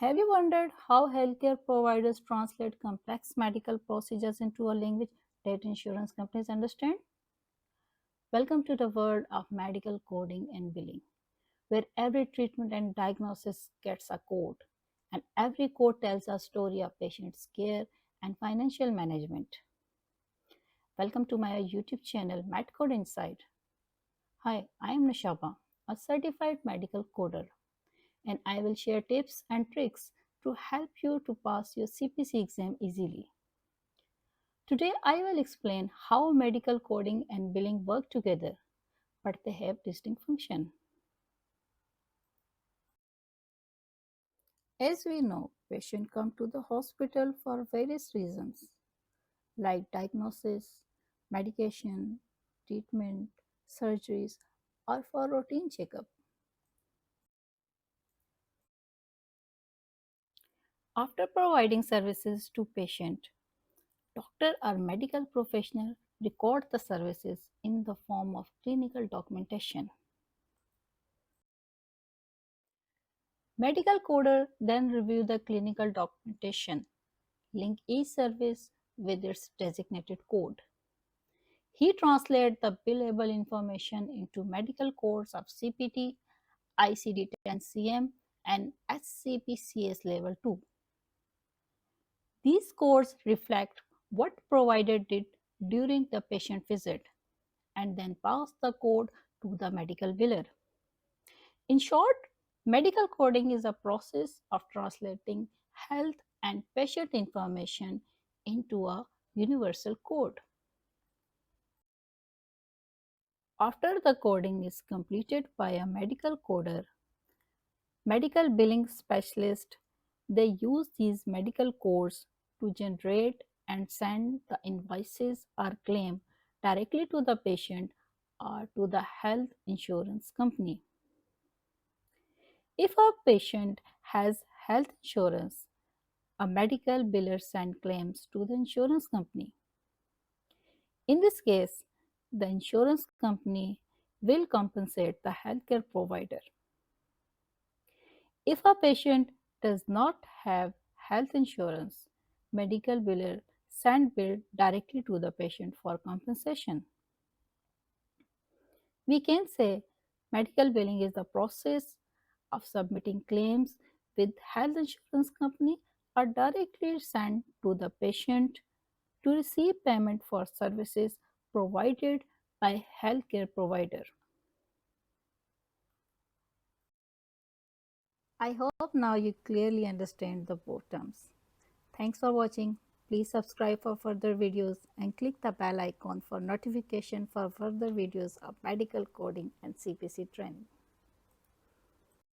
Have you wondered how healthcare providers translate complex medical procedures into a language that insurance companies understand? Welcome to the world of medical coding and billing, where every treatment and diagnosis gets a code, and every code tells a story of patient's care and financial management. Welcome to my YouTube channel, MedCode Insight. Hi, I am Nishaba, a certified medical coder, and I will share tips and tricks to help you to pass your CPC exam easily. Today I will explain how medical coding and billing work together, but they have distinct functions. As we know, patients come to the hospital for various reasons like diagnosis, medication, treatment, surgeries, or for routine checkup. After providing services to patient, doctor or medical professional record the services in the form of clinical documentation. Medical coder then review the clinical documentation, link each service with its designated code. He translates the billable information into medical codes of CPT, ICD-10-CM, and HCPCS Level 2. These codes reflect what provider did during the patient visit and then pass the code to the medical biller. In short, medical coding is a process of translating health and patient information into a universal code. After the coding is completed by a medical coder, medical billing specialist, they use these medical codes to generate and send the invoices or claim directly to the patient or to the health insurance company. If a patient has health insurance, a medical biller sends claims to the insurance company. In this case, the insurance company will compensate the healthcare provider. If a patient does not have health insurance, medical biller send bill directly to the patient for compensation. We can say medical billing is the process of submitting claims with health insurance company or directly sent to the patient to receive payment for services provided by healthcare provider. I hope now you clearly understand the both terms. Thanks for watching. Please subscribe for further videos and click the bell icon for notification for further videos of medical coding and CPC training.